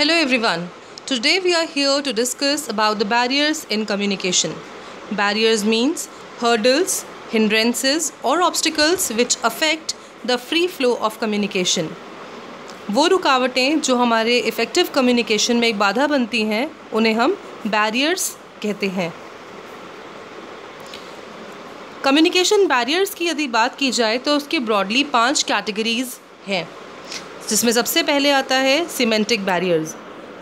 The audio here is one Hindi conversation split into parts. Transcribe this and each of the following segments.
Hello everyone. Today we are here to discuss about the barriers in communication. Barriers means hurdles, hindrances or obstacles which affect the free flow of communication. वो रुकावटें जो हमारे इफ़ेक्टिव कम्युनिकेशन में एक बाधा बनती हैं उन्हें हम बैरियर्स कहते हैं. कम्युनिकेशन बैरियर्स की यदि बात की जाए तो उसके ब्रॉडली 5 कैटेगरीज हैं, जिसमें सबसे पहले आता है सिमेंटिक बैरियर्स.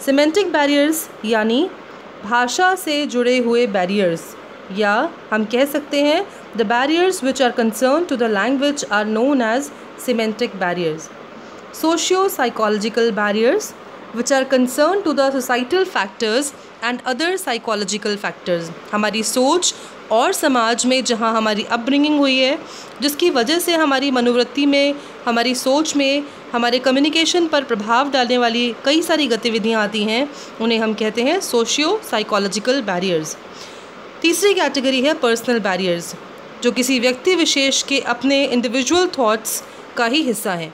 सिमेंटिक बैरियर्स यानी भाषा से जुड़े हुए बैरियर्स, या हम कह सकते हैं the barriers which are concern to the language are known as semantic barriers. Socio psychological barriers which are concern to the societal factors and other psychological factors. हमारी सोच और समाज में जहाँ हमारी अपब्रिंगिंग हुई है, जिसकी वजह से हमारी मनोवृत्ति में, हमारी सोच में, हमारे कम्युनिकेशन पर प्रभाव डालने वाली कई सारी गतिविधियाँ आती हैं, उन्हें हम कहते हैं सोशियो साइकोलॉजिकल बैरियर्स. तीसरी कैटेगरी है पर्सनल बैरियर्स, जो किसी व्यक्ति विशेष के अपने इंडिविजुअल थॉट्स का ही हिस्सा हैं.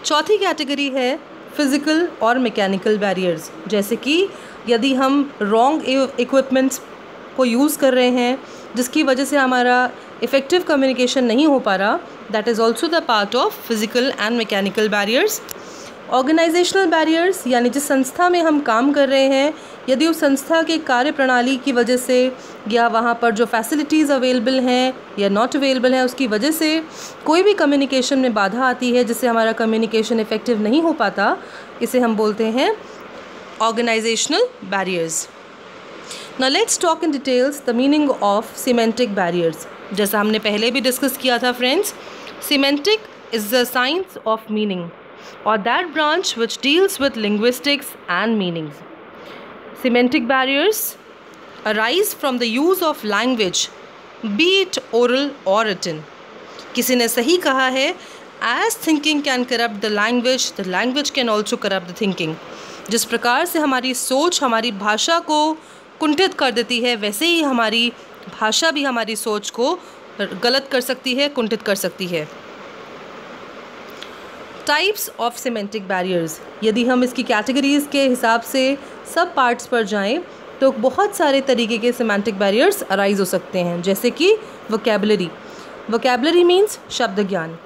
चौथी कैटेगरी है फिज़िकल और मैकेनिकल बैरियर्स, जैसे कि यदि हम रॉन्ग इक्विपमेंट्स को यूज़ कर रहे हैं जिसकी वजह से हमारा इफ़ेक्टिव कम्युनिकेशन नहीं हो पा रहा, that is also the part of physical and mechanical barriers. Organisational barriers यानी जिस संस्था में हम काम कर रहे हैं, यदि उस संस्था के कार्य प्रणाली की वजह से या वहाँ पर जो फैसिलिटीज़ अवेलेबल हैं या नॉट अवेलेबल हैं उसकी वजह से कोई भी कम्युनिकेशन में बाधा आती है जिससे हमारा कम्युनिकेशन इफ़ेक्टिव नहीं हो पाता, इसे हम बोलते हैं organizational barriers. Now let's talk in details the meaning of semantic barriers. जैसा हमने पहले भी डिस्कस किया था friends, semantic is the science of meaning or that branch which deals with linguistics and meanings. Semantic barriers arise from the use of language, be it oral or written. किसी ने सही कहा है, as thinking can corrupt the language can also corrupt the thinking. जिस प्रकार से हमारी सोच हमारी भाषा को कुंठित कर देती है, वैसे ही हमारी भाषा भी हमारी सोच को गलत कर सकती है, कुंठित कर सकती है. टाइप्स ऑफ सिमेंटिक बैरियर्स, यदि हम इसकी कैटेगरीज़ के हिसाब से सब पार्ट्स पर जाएं तो बहुत सारे तरीके के सिमेंटिक बैरियर्स अराइज हो सकते हैं, जैसे कि वोकैबुलरी मीन्स शब्द ज्ञान.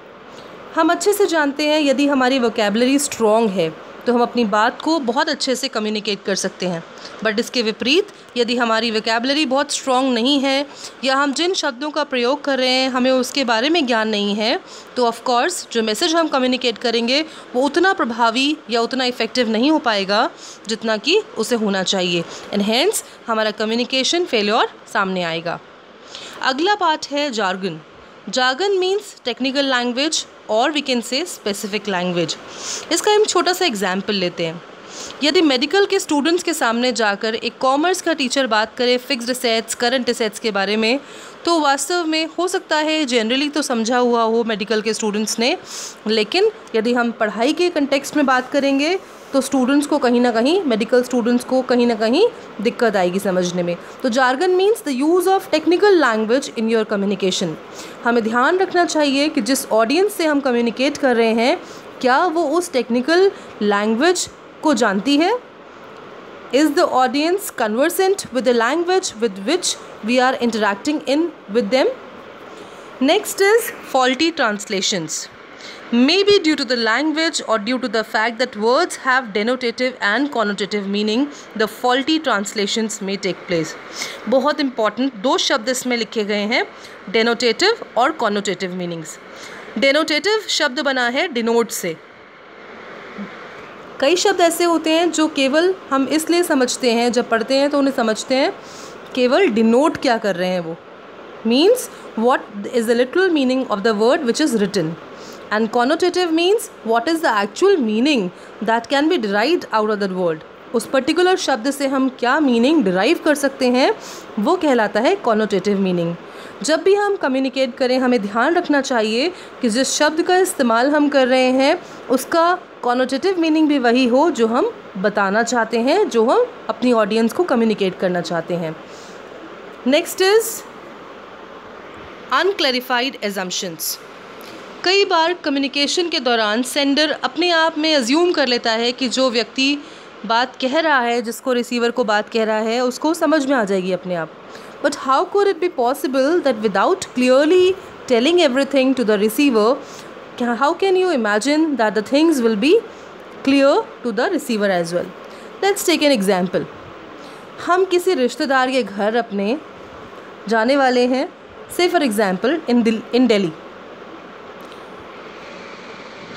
हम अच्छे से जानते हैं यदि हमारी वोकैबुलरी स्ट्रॉन्ग है तो हम अपनी बात को बहुत अच्छे से कम्युनिकेट कर सकते हैं. बट इसके विपरीत यदि हमारी वोकैबुलरी बहुत स्ट्रॉन्ग नहीं है या हम जिन शब्दों का प्रयोग कर रहे हैं हमें उसके बारे में ज्ञान नहीं है, तो ऑफ कोर्स जो मैसेज हम कम्युनिकेट करेंगे वो उतना प्रभावी या उतना इफ़ेक्टिव नहीं हो पाएगा जितना कि उसे होना चाहिए, एंड हेंस हमारा कम्युनिकेशन फेल्योर सामने आएगा. अगला पार्ट है jargon. Jargon means technical language और we can say specific language. इसका हम छोटा सा एग्जाम्पल लेते हैं. यदि मेडिकल के स्टूडेंट्स के सामने जाकर एक कॉमर्स का टीचर बात करे फिक्स्ड एसेट्स, करंट एसेट्स के बारे में, तो वास्तव में हो सकता है जनरली तो समझा हुआ हो मेडिकल के स्टूडेंट्स ने, लेकिन यदि हम पढ़ाई के कंटेक्स्ट में बात करेंगे तो स्टूडेंट्स को कहीं ना कहीं, मेडिकल स्टूडेंट्स को कहीं ना कहीं दिक्कत आएगी समझने में. तो jargon means the use of technical language in your communication. हमें ध्यान रखना चाहिए कि जिस ऑडियंस से हम कम्युनिकेट कर रहे हैं क्या वो उस टेक्निकल लैंग्वेज को जानती है. Is the audience conversant with the language with which we are interacting in with them. Next is faulty translations. May be due to the language or due to the fact that words have denotative and connotative meaning, the faulty translations may take place. बहुत important 2 शब्द इसमें लिखे गए हैं, denotative और connotative meanings. denotative शब्द बना है denote से. कई शब्द ऐसे होते हैं जो केवल हम इसलिए समझते हैं, जब पढ़ते हैं तो उन्हें समझते हैं केवल denote क्या कर रहे हैं वो, means what is the literal meaning of the word which is written. And connotative means what is the actual meaning that can be derived out of that word. उस पर्टिकुलर शब्द से हम क्या मीनिंग डिराइव कर सकते हैं वो कहलाता है connotative meaning. जब भी हम कम्युनिकेट करें हमें ध्यान रखना चाहिए कि जिस शब्द का इस्तेमाल हम कर रहे हैं उसका connotative meaning भी वही हो जो हम बताना चाहते हैं, जो हम अपनी ऑडियंस को कम्युनिकेट करना चाहते हैं. Next is unclarified assumptions. कई बार कम्युनिकेशन के दौरान सेंडर अपने आप में अज्यूम कर लेता है कि जो व्यक्ति बात कह रहा है, जिसको रिसीवर को बात कह रहा है, उसको समझ में आ जाएगी अपने आप. But how could it be possible that without clearly telling everything to the receiver, how can you imagine that the things will be clear to the receiver as well. Let's take an example. हम किसी रिश्तेदार के घर अपने जाने वाले हैं, से फॉर एग्ज़ाम्पल इन दिल्ली.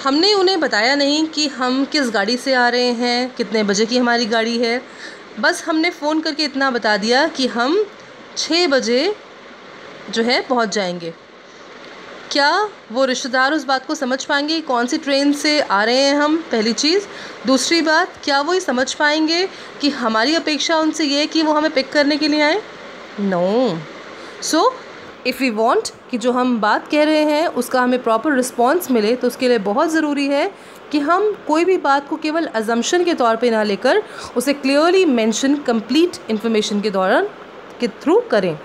हमने उन्हें बताया नहीं कि हम किस गाड़ी से आ रहे हैं, कितने बजे की हमारी गाड़ी है. बस हमने फ़ोन करके इतना बता दिया कि हम 6 बजे जो है पहुंच जाएंगे. क्या वो रिश्तेदार उस बात को समझ पाएंगे कौन सी ट्रेन से आ रहे हैं हम? पहली चीज़. दूसरी बात, क्या वो ये समझ पाएंगे कि हमारी अपेक्षा उनसे ये है कि वो हमें पिक करने के लिए आए? No. So if we want कि जो हम बात कह रहे हैं उसका हमें प्रॉपर रिस्पॉन्स मिले, तो उसके लिए बहुत ज़रूरी है कि हम कोई भी बात को केवल अजम्पशन के तौर पे ना लेकर उसे क्लियरली मेंशन कंप्लीट इन्फॉर्मेशन के थ्रू करें.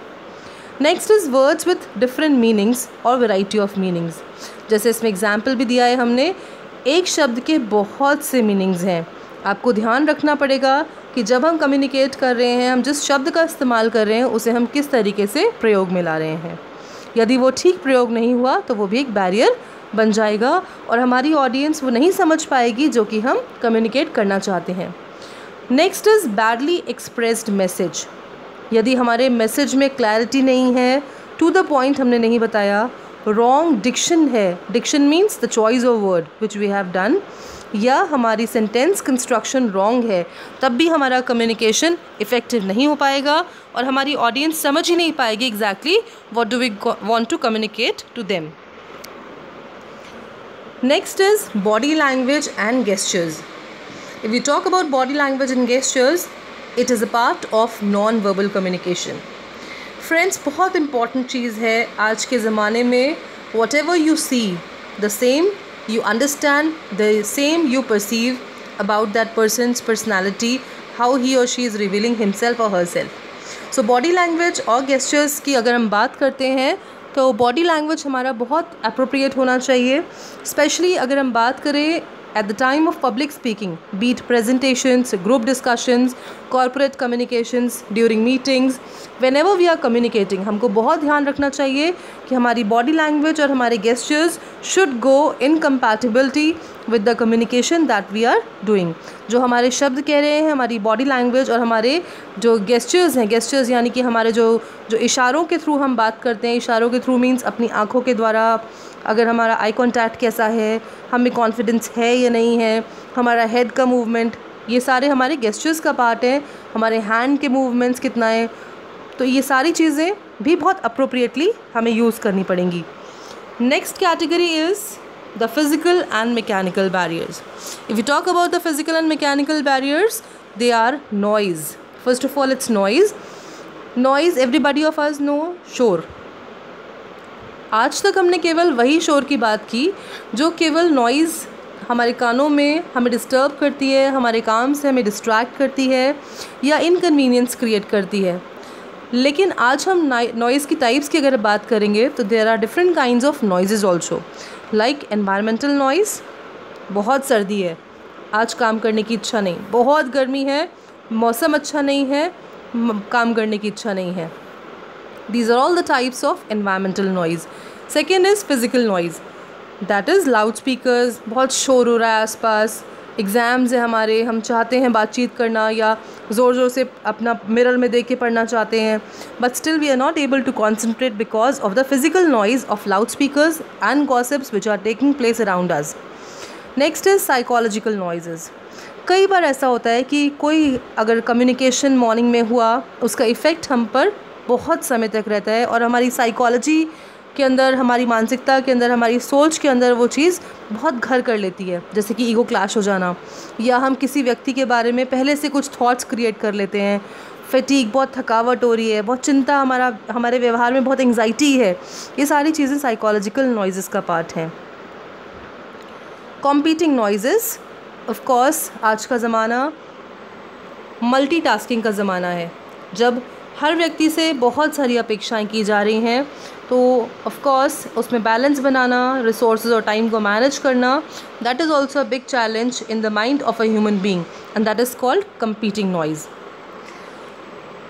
Next is words with different meanings और वैरायटी ऑफ मीनिंग्स. जैसे इसमें एग्जाम्पल भी दिया है हमने. एक शब्द के बहुत से मीनिंग्स हैं. आपको ध्यान रखना पड़ेगा कि जब हम कम्युनिकेट कर रहे हैं, हम जिस शब्द का इस्तेमाल कर रहे हैं उसे हम किस तरीके से प्रयोग में ला रहे हैं. यदि वो ठीक प्रयोग नहीं हुआ तो वो भी एक बैरियर बन जाएगा और हमारी ऑडियंस वो नहीं समझ पाएगी जो कि हम कम्युनिकेट करना चाहते हैं. Next is badly expressed message. यदि हमारे मैसेज में क्लैरिटी नहीं है, टू द पॉइंट हमने नहीं बताया, रॉन्ग डिक्शन है, diction means the choice of word which we have done, या हमारी सेंटेंस कंस्ट्रक्शन रॉन्ग है, तब भी हमारा कम्युनिकेशन इफ़ेक्टिव नहीं हो पाएगा और हमारी ऑडियंस समझ ही नहीं पाएगी exactly what do we want to communicate to them. Next is body language and gestures. If you talk about body language and gestures, it is a part of non verbal communication. Friends, बहुत इंपॉर्टेंट चीज़ है आज के ज़माने में. Whatever you see, the same you understand, the same you perceive about that person's personality, how he or she is revealing himself or herself. So body language और gestures की अगर हम बात करते हैं तो body language हमारा बहुत appropriate होना चाहिए, especially अगर हम बात करें at the time of public speaking, be it presentations, group discussions, corporate communications, during meetings, whenever we are communicating, हमको बहुत ध्यान रखना चाहिए कि हमारी body language और हमारे gestures should go in compatibility with the communication that we are doing. जो हमारे शब्द कह रहे हैं, हमारी body language और हमारे जो gestures हैं, gestures यानी कि हमारे जो इशारों के थ्रू हम बात करते हैं, इशारों के थ्रू मीन्स अपनी आँखों के द्वारा, अगर हमारा आई कॉन्टैक्ट कैसा है, हमें कॉन्फिडेंस है या नहीं है, हमारा हेड का मूवमेंट, ये सारे हमारे गेस्चर्स का पार्ट है. हमारे हैंड के मूवमेंट्स कितना है, तो ये सारी चीज़ें भी बहुत अप्रोप्रिएटली हमें यूज़ करनी पड़ेंगी. Next category is the physical and mechanical barriers. If you talk about the physical and mechanical barriers, they are noise. First of all it's noise. Noise everybody of us know. शोर. आज तक हमने केवल वही शोर की बात की जो केवल नॉइज़ हमारे कानों में हमें डिस्टर्ब करती है, हमारे काम से हमें डिस्ट्रैक्ट करती है या इनकन्वीनियंस क्रिएट करती है. लेकिन आज हम नॉइज़ की टाइप्स की अगर बात करेंगे तो there are different kinds of noises also. Like environmental noise. बहुत सर्दी है, आज काम करने की इच्छा नहीं. बहुत गर्मी है, मौसम अच्छा नहीं है, काम करने की इच्छा नहीं है. These are all the types of environmental noise. Second is physical noise. That is loudspeakers. बहुत शोर हो रहा है आसपास. एग्ज़ाम्स है हमारे, हम चाहते हैं बातचीत करना या ज़ोर ज़ोर से अपना मिरर में देख के पढ़ना चाहते हैं, but still we are not able to concentrate because of the physical noise of loudspeakers and gossips which are taking place around us. Next is psychological noises. कई बार ऐसा होता है कि कोई अगर कम्युनिकेशन मॉर्निंग में हुआ, उसका इफ़ेक्ट हम पर बहुत समय तक रहता है और हमारी साइकोलॉजी के अंदर, हमारी मानसिकता के अंदर, हमारी सोच के अंदर वो चीज़ बहुत घर कर लेती है. जैसे कि ईगो क्लैश हो जाना, या हम किसी व्यक्ति के बारे में पहले से कुछ थॉट्स क्रिएट कर लेते हैं. फैटीग, बहुत थकावट हो रही है, बहुत चिंता, हमारे व्यवहार में बहुत एंग्जाइटी है. ये सारी चीज़ें साइकोलॉजिकल नॉइज़ेस का पार्ट हैं. Competing noises. ऑफ कोर्स आज का ज़माना मल्टीटास्किंग का ज़माना है. जब हर व्यक्ति से बहुत सारी अपेक्षाएं की जा रही हैं तो ऑफ कोर्स उसमें बैलेंस बनाना, रिसोर्सेज और टाइम को मैनेज करना, that is also a big challenge in the mind of a human being, and that is called competing noise.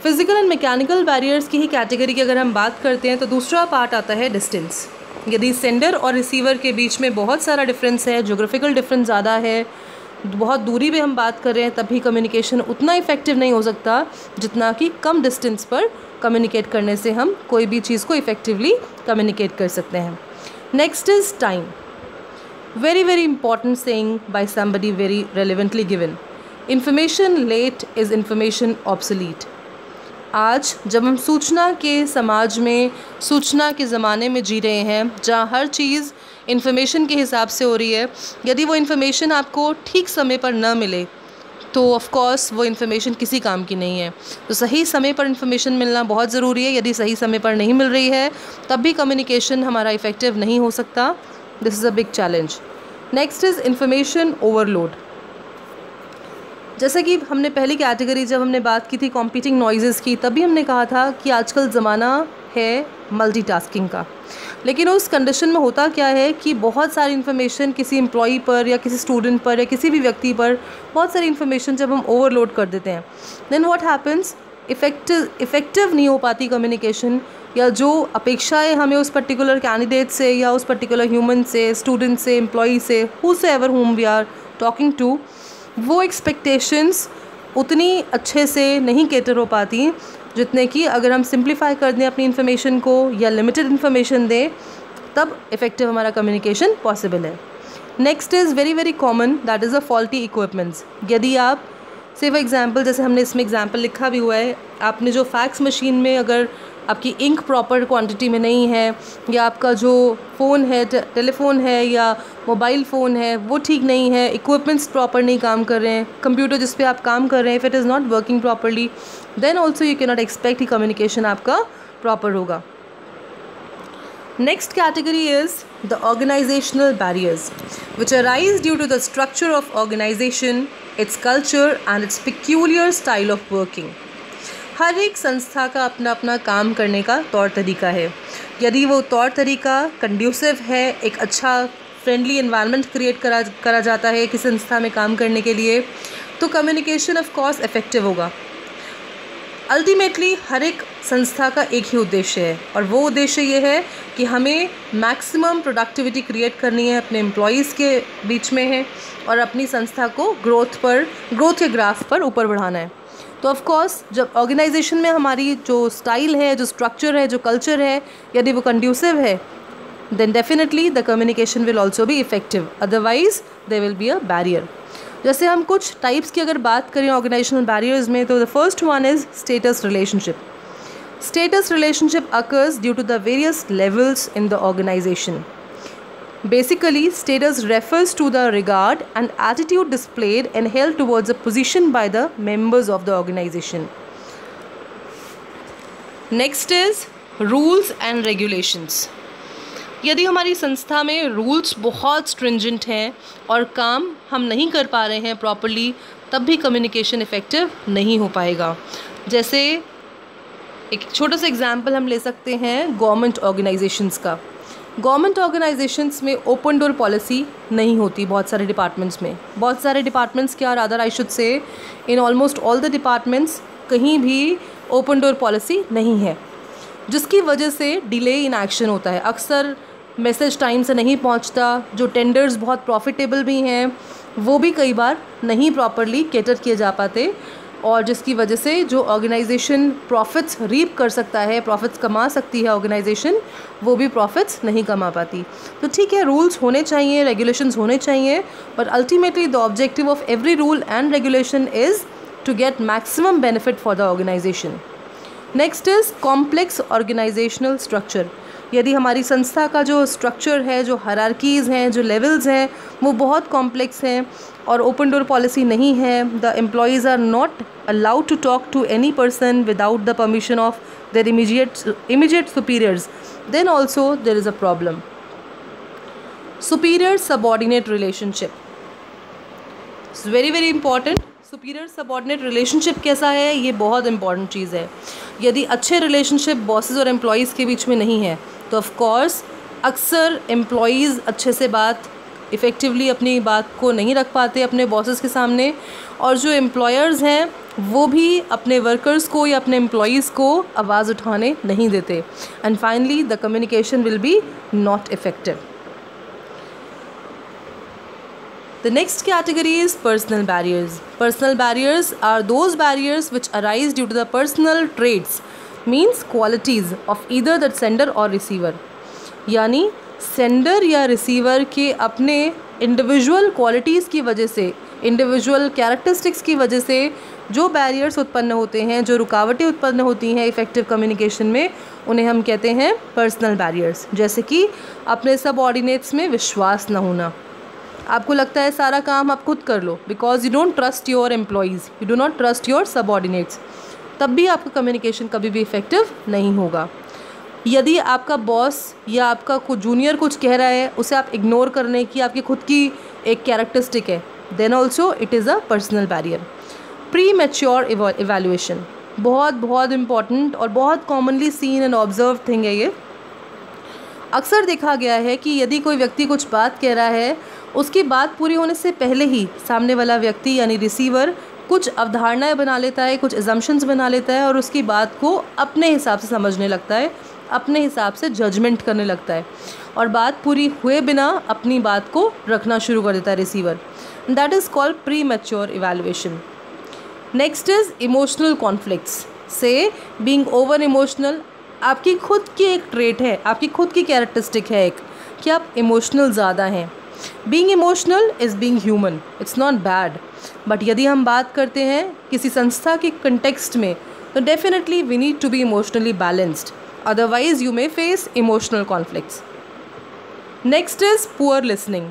Physical and mechanical barriers की ही कैटेगरी की अगर हम बात करते हैं तो दूसरा पार्ट आता है डिस्टेंस। यदि सेंडर और रिसीवर के बीच में बहुत सारा डिफरेंस है, ज्योग्राफिकल डिफरेंस ज़्यादा है, बहुत दूरी पे हम बात कर रहे हैं, तभी कम्युनिकेशन उतना इफ़ेक्टिव नहीं हो सकता जितना कि कम डिस्टेंस पर कम्युनिकेट करने से हम कोई भी चीज़ को इफ़ेक्टिवली कम्युनिकेट कर सकते हैं। Next is time. Very very important saying by somebody, very relevantly given. Information late is information obsolete. आज जब हम सूचना के समाज में, सूचना के ज़माने में जी रहे हैं, जहाँ हर चीज़ इन्फॉर्मेशन के हिसाब से हो रही है, यदि वो इन्फॉर्मेशन आपको ठीक समय पर न मिले तो ऑफ़ कोर्स वो इन्फॉर्मेशन किसी काम की नहीं है। तो सही समय पर इन्फॉर्मेशन मिलना बहुत ज़रूरी है। यदि सही समय पर नहीं मिल रही है तब भी कम्युनिकेशन हमारा इफ़ेक्टिव नहीं हो सकता। This is a big challenge. Next is information overload. जैसे कि हमने पहली कैटेगरी जब हमने बात की थी कॉम्पीटिंग नॉइज़ेस की, तभी हमने कहा था कि आजकल ज़माना है मल्टीटास्किंग का। लेकिन उस कंडीशन में होता क्या है कि बहुत सारी इन्फॉर्मेशन किसी एम्प्लॉई पर या किसी स्टूडेंट पर या किसी भी व्यक्ति पर बहुत सारी इन्फॉर्मेशन जब हम ओवरलोड कर देते हैं, देन व्हाट हैपन्स, इफ़ेक्टिव नहीं हो पाती कम्युनिकेशन, या जो अपेक्षाएं हमें उस पर्टिकुलर कैंडिडेट से या उस पर्टिकुलर ह्यूमन से, स्टूडेंट से, एम्प्लॉई से, whosoever whom we are talking to, वो एक्सपेक्टेशंस उतनी अच्छे से नहीं कैटर हो पाती जितने कि अगर हम सिंप्लीफाई कर दें अपनी इन्फॉर्मेशन को या लिमिटेड इन्फॉर्मेशन दें, तब इफ़ेक्टिव हमारा कम्युनिकेशन पॉसिबल है। Next is very very common, that is a faulty equipments. यदि आप से फॉर एग्जांपल, जैसे हमने इसमें एग्जांपल लिखा भी हुआ है, आपने जो फैक्स मशीन में अगर आपकी इंक प्रॉपर क्वांटिटी में नहीं है, या आपका जो फ़ोन है, टेलीफोन है या मोबाइल फ़ोन है वो ठीक नहीं है, इक्विपमेंट्स प्रॉपर नहीं काम कर रहे हैं, कंप्यूटर जिस पे आप काम कर रहे हैं if it is not working properly, then also you can not expect कि कम्युनिकेशन आपका प्रॉपर होगा। Next category is the organizational barriers, which arise due to the structure of organization, its culture and its peculiar style of working. हर एक संस्था का अपना अपना काम करने का तौर तरीका है। यदि वो तौर तरीका कंड्यूसिव है, एक अच्छा फ्रेंडली एनवायरनमेंट क्रिएट करा जाता है किसी संस्था में काम करने के लिए, तो कम्युनिकेशन ऑफ कोर्स इफ़ेक्टिव होगा। अल्टीमेटली हर एक संस्था का एक ही उद्देश्य है, और वो उद्देश्य ये है कि हमें मैक्सिमम प्रोडक्टिविटी क्रिएट करनी है, अपने एम्प्लॉयज़ के बीच में है, और अपनी संस्था को ग्रोथ के ग्राफ पर ऊपर बढ़ाना है। तो ऑफ कोर्स जब ऑर्गेनाइजेशन में हमारी जो स्टाइल है, जो स्ट्रक्चर है, जो कल्चर है, यदि वो कंड्यूसिव है, then definitely the communication will also be effective, otherwise there will be a barrier. जैसे हम कुछ टाइप्स की अगर बात करें ऑर्गेनाइजेशनल बैरियर्स में, तो the first one is status relationship. Status relationship occurs due to the various levels in the organisation. Basically, status refers to the regard and attitude displayed and held towards a position by the members of the organization. Next is rules and regulations. यदि हमारी संस्था में रूल्स बहुत स्ट्रिंजेंट हैं और काम हम नहीं कर पा रहे हैं प्रॉपरली, तब भी कम्युनिकेशन इफ़ेक्टिव नहीं हो पाएगा. जैसे एक छोटा सा एग्जांपल हम ले सकते हैं गवर्नमेंट ऑर्गेनाइजेशंस का. गवर्नमेंट ऑर्गेनाइजेशंस में ओपन डोर पॉलिसी नहीं होती. बहुत सारे डिपार्टमेंट्स क्या, rather I should say in almost all the departments कहीं भी ओपन डोर पॉलिसी नहीं है, जिसकी वजह से डिले इन एक्शन होता है. अक्सर मैसेज टाइम से नहीं पहुंचता. जो टेंडर्स बहुत प्रॉफिटेबल भी हैं वो भी कई बार नहीं प्रॉपरली कैटर किए जा पाते, और जिसकी वजह से जो ऑर्गेनाइजेशन प्रॉफिट्स रीप कर सकता है, प्रॉफिट्स कमा सकती है ऑर्गेनाइजेशन, वो भी प्रॉफिट्स नहीं कमा पाती. तो ठीक है, रूल्स होने चाहिए, रेगुलेशंस होने चाहिए, but ultimately the objective of every rule and regulation is to get maximum benefit for the organisation. Next is complex organisational structure. यदि हमारी संस्था का जो स्ट्रक्चर है, जो हायरार्कीज़ हैं, जो लेवल्स हैं, वो बहुत कॉम्प्लेक्स हैं और ओपन डोर पॉलिसी नहीं है, the employees are not allowed to talk to any person without the permission of their immediate superiors, then also there is a problem. Superior subordinate relationship is very very important. Superior subordinate relationship कैसा है, ये बहुत इंपॉर्टेंट चीज़ है. यदि अच्छे रिलेशनशिप बॉसेस और एम्प्लॉयज़ के बीच में नहीं है, तो ऑफ कोर्स अक्सर एम्प्लॉयज़ अच्छे से इफ़ेक्टिवली अपनी बात को नहीं रख पाते अपने बॉसेस के सामने, और जो एम्प्लॉयर्स हैं वो भी अपने वर्कर्स को या अपने एम्प्लॉयज़ को आवाज़ उठाने नहीं देते, and finally the communication will be not effective. The next category is personal barriers. Personal barriers are those barriers which arise due to the personal traits, means qualities of either the sender or receiver. यानी सेंडर या रिसीवर के अपने इंडिविजुअल क्वालिटीज़ की वजह से, इंडिविजुअल कैरेक्टरिस्टिक्स की वजह से जो बैरियर्स उत्पन्न होते हैं, जो रुकावटें उत्पन्न होती हैं इफ़ेक्टिव कम्युनिकेशन में, उन्हें हम कहते हैं पर्सनल बैरियर्स. जैसे कि अपने सबऑर्डिनेट्स में विश्वास न होना. आपको लगता है सारा काम आप खुद कर लो because you don't trust your employees, you do not trust your subordinates, तब भी आपका कम्युनिकेशन कभी भी इफ़ेक्टिव नहीं होगा. यदि आपका बॉस या आपका कुछ जूनियर कुछ कह रहा है, उसे आप इग्नोर करने की आपकी खुद की एक कैरेक्टरिस्टिक है, then also it is a personal barrier. Premature evaluation बहुत बहुत इम्पॉर्टेंट और बहुत commonly seen and observe thing है ये. अक्सर देखा गया है कि यदि कोई व्यक्ति कुछ बात कह रहा है, उसकी बात पूरी होने से पहले ही सामने वाला व्यक्ति यानी रिसीवर कुछ अवधारणाएं बना लेता है, कुछ एजम्पशंस बना लेता है और उसकी बात को अपने हिसाब से समझने लगता है, अपने हिसाब से जजमेंट करने लगता है और बात पूरी हुए बिना अपनी बात को रखना शुरू कर देता है receiver. That is called pre mature evaluation. Next is emotional conflicts. से बीइंग ओवर इमोशनल आपकी खुद की एक ट्रेट है, आपकी खुद की कैरेक्टरिस्टिक है एक, कि आप इमोशनल ज़्यादा हैं. Being emotional is being human, it's not bad. But यदि हम बात करते हैं किसी संस्था के कंटेक्स्ट में, तो definitely we need to be emotionally balanced, otherwise you may face emotional conflicts. Next is poor listening.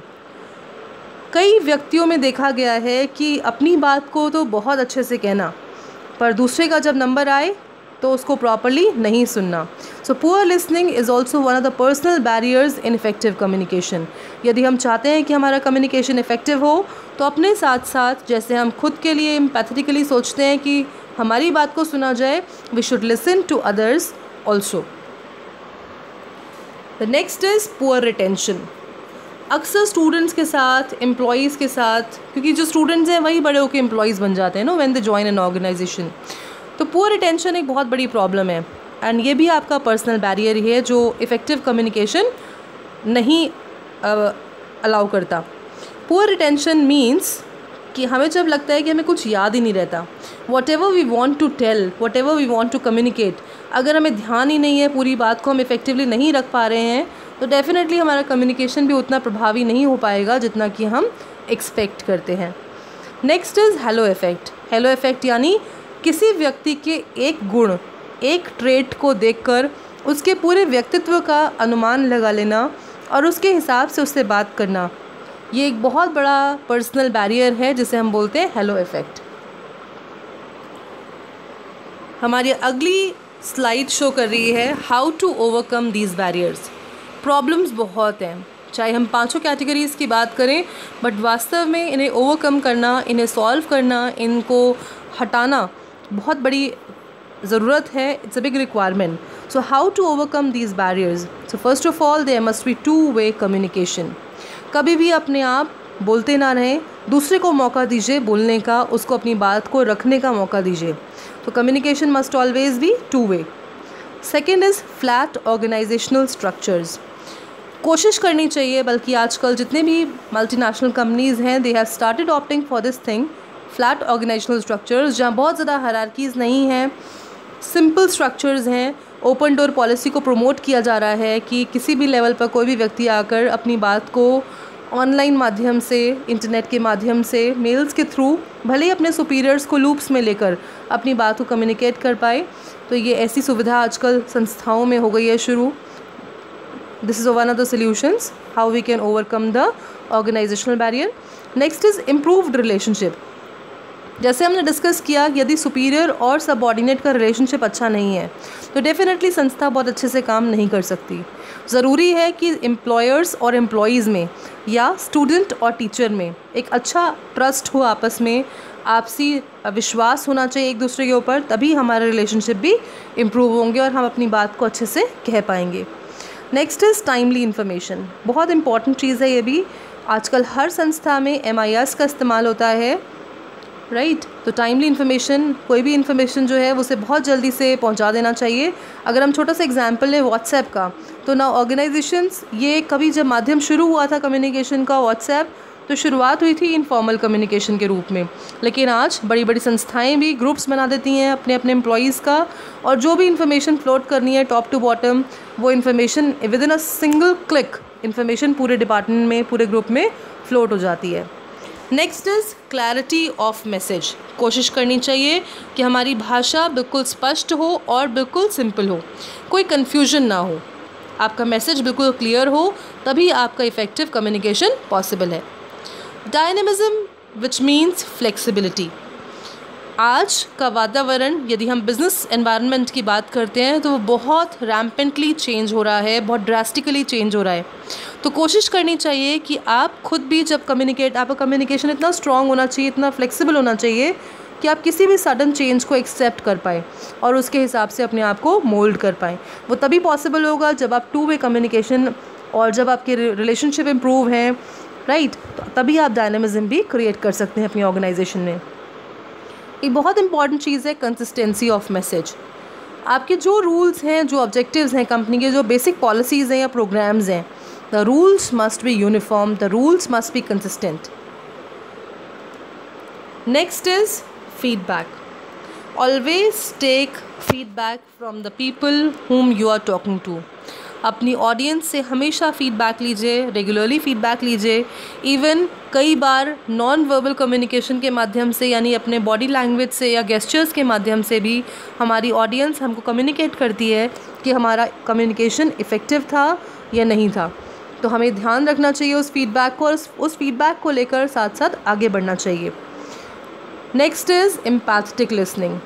कई व्यक्तियों में देखा गया है कि अपनी बात को तो बहुत अच्छे से कहना, पर दूसरे का जब नंबर आए तो उसको प्रॉपरली नहीं सुनना. So poor listening is also one of the personal barriers in effective communication. यदि हम चाहते हैं कि हमारा कम्युनिकेशन इफेक्टिव हो, तो अपने साथ साथ जैसे हम खुद के लिए एम्पैथेटिकली सोचते हैं कि हमारी बात को सुना जाए, we should listen to others also. The next is poor retention. अक्सर स्टूडेंट्स के साथ, एम्प्लॉयज़ के साथ, क्योंकि जो स्टूडेंट्स हैं वही बड़े होकर एम्प्लॉयज़ बन जाते हैं no when they join an organisation. तो पुअर रिटेंशन एक बहुत बड़ी प्रॉब्लम है एंड ये भी आपका पर्सनल बैरियर ही है जो इफ़ेक्टिव कम्युनिकेशन नहीं अलाउ करता. पुअर रिटेंशन मीन्स कि हमें जब लगता है कि हमें कुछ याद ही नहीं रहता, whatever we want to tell, whatever we want to communicate, अगर हमें ध्यान ही नहीं है, पूरी बात को हम इफ़ेक्टिवली नहीं रख पा रहे हैं, तो डेफिनेटली हमारा कम्युनिकेशन भी उतना प्रभावी नहीं हो पाएगा जितना कि हम एक्सपेक्ट करते हैं. Next is halo effect. Halo effect यानी किसी व्यक्ति के एक गुण, एक ट्रेट को देखकर उसके पूरे व्यक्तित्व का अनुमान लगा लेना और उसके हिसाब से उससे बात करना, ये एक बहुत बड़ा पर्सनल बैरियर है जिसे हम बोलते हैं हेलो इफ़ेक्ट. हमारी अगली स्लाइड शो कर रही है how to overcome these barriers. Problems बहुत हैं, चाहे हम पांचों कैटेगरीज़ की बात करें, बट वास्तव में इन्हें ओवरकम करना, इन्हें सॉल्व करना, इनको हटाना बहुत बड़ी ज़रूरत है. It's a big requirement. So how to overcome these barriers. So first of all there must be two way communication. कभी भी अपने आप बोलते ना रहें, दूसरे को मौका दीजिए बोलने का, उसको अपनी बात को रखने का मौका दीजिए. तो communication must always be two way. Second is flat organisational structures. कोशिश करनी चाहिए, बल्कि आजकल जितने भी मल्टीनेशनल कंपनीज़ हैं, they have started opting for this thing, flat organisational structures, जहाँ बहुत ज़्यादा हायरार्कीज़ नहीं हैं, सिंपल स्ट्रक्चर्स हैं. ओपन डोर पॉलिसी को प्रमोट किया जा रहा है कि किसी भी लेवल पर कोई भी व्यक्ति आकर अपनी बात को ऑनलाइन माध्यम से, इंटरनेट के माध्यम से, मेल्स के थ्रू, भले ही अपने सुपीरियर्स को लूप्स में लेकर अपनी बात को कम्युनिकेट कर पाए. तो ये ऐसी सुविधा आजकल संस्थाओं में हो गई है शुरू. This is one of the solutions how we can overcome the organisational barrier. Next is improved relationship. जैसे हमने डिस्कस किया, यदि सुपीरियर और सबऑर्डिनेट का रिलेशनशिप अच्छा नहीं है, तो डेफिनेटली संस्था बहुत अच्छे से काम नहीं कर सकती. ज़रूरी है कि एम्प्लॉयर्स और एम्प्लॉयज़ में या स्टूडेंट और टीचर में एक अच्छा ट्रस्ट हो, आपस में आपसी विश्वास होना चाहिए एक दूसरे के ऊपर, तभी हमारे रिलेशनशिप भी इम्प्रूव होंगे और हम अपनी बात को अच्छे से कह पाएंगे. Next is timely information. बहुत इंपॉर्टेंट चीज़ है ये भी। आजकल हर संस्था में MIS का इस्तेमाल होता है, राइट। तो टाइमली इन्फॉर्मेशन, कोई भी इन्फॉर्मेशन जो है उसे बहुत जल्दी से पहुंचा देना चाहिए। अगर हम छोटा सा एग्जांपल लें व्हाट्सएप का, तो ना ऑर्गेनाइजेशंस, ये कभी जब माध्यम शुरू हुआ था कम्युनिकेशन का व्हाट्सएप, तो शुरुआत हुई थी इनफॉर्मल कम्युनिकेशन के रूप में, लेकिन आज बड़ी बड़ी संस्थाएं भी ग्रुप्स बना देती हैं अपने अपने एम्प्लॉयज़ का, और जो भी इन्फॉर्मेशन फ्लोट करनी है टॉप टू बॉटम, वो information with in a single click information पूरे डिपार्टमेंट में, पूरे ग्रुप में फ्लोट हो जाती है। Next is clarity of message. कोशिश करनी चाहिए कि हमारी भाषा बिल्कुल स्पष्ट हो और बिल्कुल सिंपल हो, कोई कन्फ्यूजन ना हो, आपका मैसेज बिल्कुल क्लियर हो, तभी आपका इफ़ेक्टिव कम्युनिकेशन पॉसिबल है। Dynamism which means flexibility. आज का वातावरण, यदि हम बिज़नेस एनवायरनमेंट की बात करते हैं, तो वो बहुत रैम्पेंटली चेंज हो रहा है, बहुत ड्रास्टिकली चेंज हो रहा है। तो कोशिश करनी चाहिए कि आप खुद भी जब आपका कम्युनिकेशन इतना स्ट्रॉन्ग होना चाहिए, इतना फ्लेक्सिबल होना चाहिए कि आप किसी भी सडन चेंज को एक्सेप्ट कर पाएँ और उसके हिसाब से अपने आप को मोल्ड कर पाएँ। वो तभी पॉसिबल होगा जब आप 2 वे कम्युनिकेशन और जब आपके रिलेशनशिप इम्प्रूव हैं, राइट, तभी आप डायनेमिज्म भी क्रिएट कर सकते हैं अपनी ऑर्गेनाइजेशन में। एक बहुत इंपॉर्टेंट चीज़ है कंसिस्टेंसी ऑफ मैसेज। आपके जो रूल्स हैं, जो ऑब्जेक्टिव्स हैं, कंपनी के जो बेसिक पॉलिसीज़ हैं या प्रोग्राम्स हैं, the rules must be uniform, the rules must be consistent. Next is feedback. Always take feedback from the people whom you are talking to। अपनी ऑडियंस से हमेशा फ़ीडबैक लीजिए, रेगुलरली फ़ीडबैक लीजिए। इवन कई बार नॉन वर्बल कम्युनिकेशन के माध्यम से, यानी अपने बॉडी लैंग्वेज से या गेस्चर्स के माध्यम से भी हमारी ऑडियंस हमको कम्युनिकेट करती है कि हमारा कम्युनिकेशन इफ़ेक्टिव था या नहीं था। तो हमें ध्यान रखना चाहिए उस फीडबैक को, और उस फीडबैक को लेकर साथ साथ आगे बढ़ना चाहिए। Next is empathetic listening.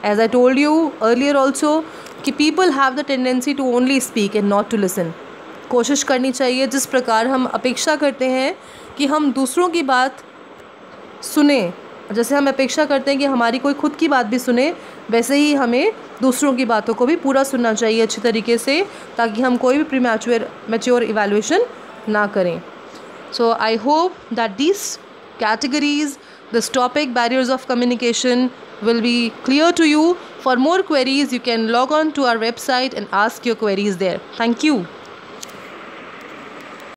As I told you earlier also कि people have the tendency to only speak and not to listen। कोशिश करनी चाहिए, जिस प्रकार हम अपेक्षा करते हैं कि हम दूसरों की बात सुने, जैसे हम अपेक्षा करते हैं कि हमारी कोई खुद की बात भी सुने, वैसे ही हमें दूसरों की बातों को भी पूरा सुनना चाहिए अच्छी तरीके से, ताकि हम कोई भी प्रीमैच्योर इवैल्यूएशन ना करें। So I hope that these categories, this topic, barriers of communication, will be clear to you. For more queries, you can log on to our website and ask your queries there. Thank you.